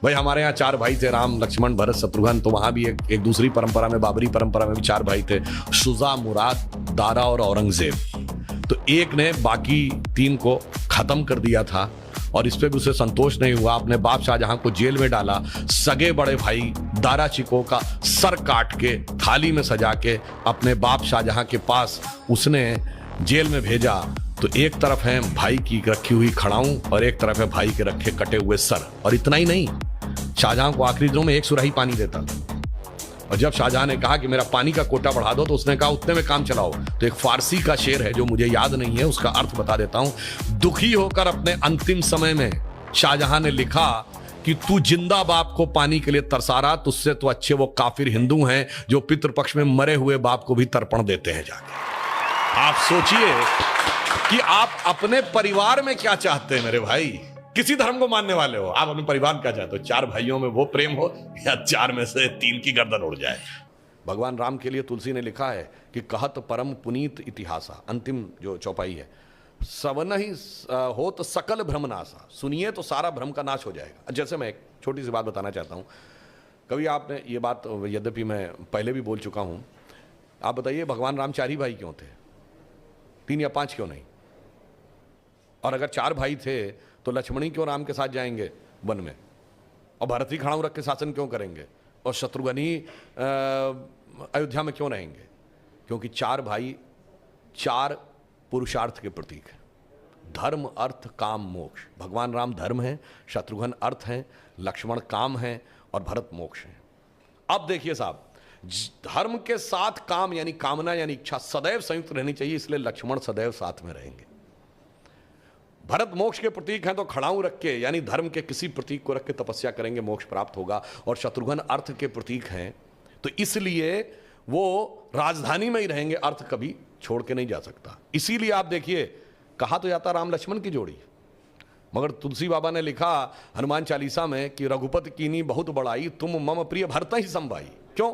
भाई हमारे यहाँ 4 भाई थे, राम लक्ष्मण भरत शत्रुघ्न। तो वहां भी एक दूसरी परंपरा में, बाबरी परंपरा में भी 4 भाई थे, शुजा, मुराद, दारा और औरंगजेब। तो एक ने बाकी 3 को खत्म कर दिया था और इस पे भी उसे संतोष नहीं हुआ। अपने बाप शाहजहां को जेल में डाला, सगे बड़े भाई दारा शिकोह का सर काट के थाली में सजा के अपने बाप शाहजहां के पास उसने जेल में भेजा। तो एक तरफ है भाई की रखी हुई खड़ाऊं और एक तरफ है भाई के रखे कटे हुए सर। और इतना ही नहीं, शाहजहां को आखिरी दिनों में 1 सुराही पानी देता था। और जब शाहजहां ने कहा कि मेरा पानी का कोटा बढ़ा दो, तो उसने कहा उतने में काम चलाओ। तो एक फारसी का शेर है जो मुझे याद नहीं है, उसका अर्थ बता देता हूं। दुखी होकर अपने अंतिम समय में शाहजहां ने लिखा कि तू जिंदा बाप को पानी के लिए तरसा रहा, तुझसे तो अच्छे वो काफिर हिंदू हैं जो पितृपक्ष में मरे हुए बाप को भी तर्पण देते हैं जाके। आप सोचिए कि आप अपने परिवार में क्या चाहते हैं मेरे भाई। किसी धर्म को मानने वाले हो, आप अपने परिवार में क्या चाहते हो? 4 भाइयों में वो प्रेम हो या 4 में से 3 की गर्दन उड़ जाए। भगवान राम के लिए तुलसी ने लिखा है कि कहत परम पुनीत इतिहासा, अंतिम जो चौपाई है, सवन ही हो तो सकल भ्रम नासा, सुनिए तो सारा भ्रम का नाश हो जाएगा। जैसे मैं एक छोटी सी बात बताना चाहता हूं। कभी आपने ये बात, यद्यपि मैं पहले भी बोल चुका हूं, आप बताइए भगवान राम 4 ही भाई क्यों थे? 3 या 5 क्यों नहीं? और अगर 4 भाई थे तो लक्ष्मण ही क्यों राम के साथ जाएंगे वन में, और भरत ही खड़ाऊ रख के शासन क्यों करेंगे, और शत्रुघ्न ही अयोध्या में क्यों रहेंगे? क्योंकि 4 भाई 4 पुरुषार्थ के प्रतीक हैं, धर्म अर्थ काम मोक्ष। भगवान राम धर्म है, शत्रुघ्न अर्थ है, लक्ष्मण काम है और भरत मोक्ष है। अब देखिए साहब, धर्म के साथ काम यानी कामना यानी इच्छा सदैव संयुक्त रहनी चाहिए, इसलिए लक्ष्मण सदैव साथ में रहेंगे। भरत मोक्ष के प्रतीक हैं तो खड़ाऊ रख के यानी धर्म के किसी प्रतीक को रख के तपस्या करेंगे, मोक्ष प्राप्त होगा। और शत्रुघ्न अर्थ के प्रतीक हैं तो इसलिए वो राजधानी में ही रहेंगे, अर्थ कभी छोड़ के नहीं जा सकता। इसीलिए आप देखिए, कहा तो जाता राम लक्ष्मण की जोड़ी, मगर तुलसी बाबा ने लिखा हनुमान चालीसा में कि रघुपति कीनी बहुत बड़ाई, तुम मम प्रिय भरत ही संभाई। क्यों?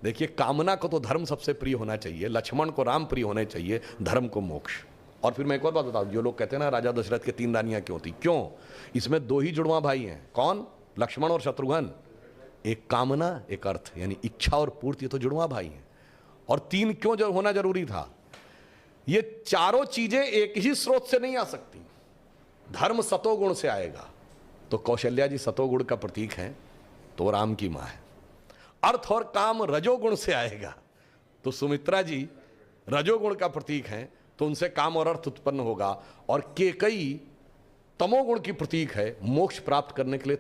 देखिए, कामना को तो धर्म सबसे प्रिय होना चाहिए, लक्ष्मण को राम प्रिय होने चाहिए, धर्म को मोक्ष। और फिर मैं एक और बात बताऊं, जो लोग कहते हैं ना राजा दशरथ के 3 रानियां क्यों थी, क्यों? इसमें 2 ही जुड़वा भाई हैं। कौन? लक्ष्मण और शत्रुघ्न। एक कामना, एक अर्थ, यानी इच्छा और पूर्ति, ये तो जुड़वा भाई हैं। और 3 क्यों होना जरूरी था? ये चारों चीजें एक ही स्रोत से नहीं आ सकती। धर्म सतोगुण से आएगा, तो कौशल्या जी सतोगुण का प्रतीक हैं, तो राम की मां है। अर्थ और काम रजोगुण से आएगा, तो सुमित्रा जी रजोगुण का प्रतीक हैं, तो उनसे काम और अर्थ उत्पन्न होगा। और केकई तमोगुण की प्रतीक है, मोक्ष प्राप्त करने के लिए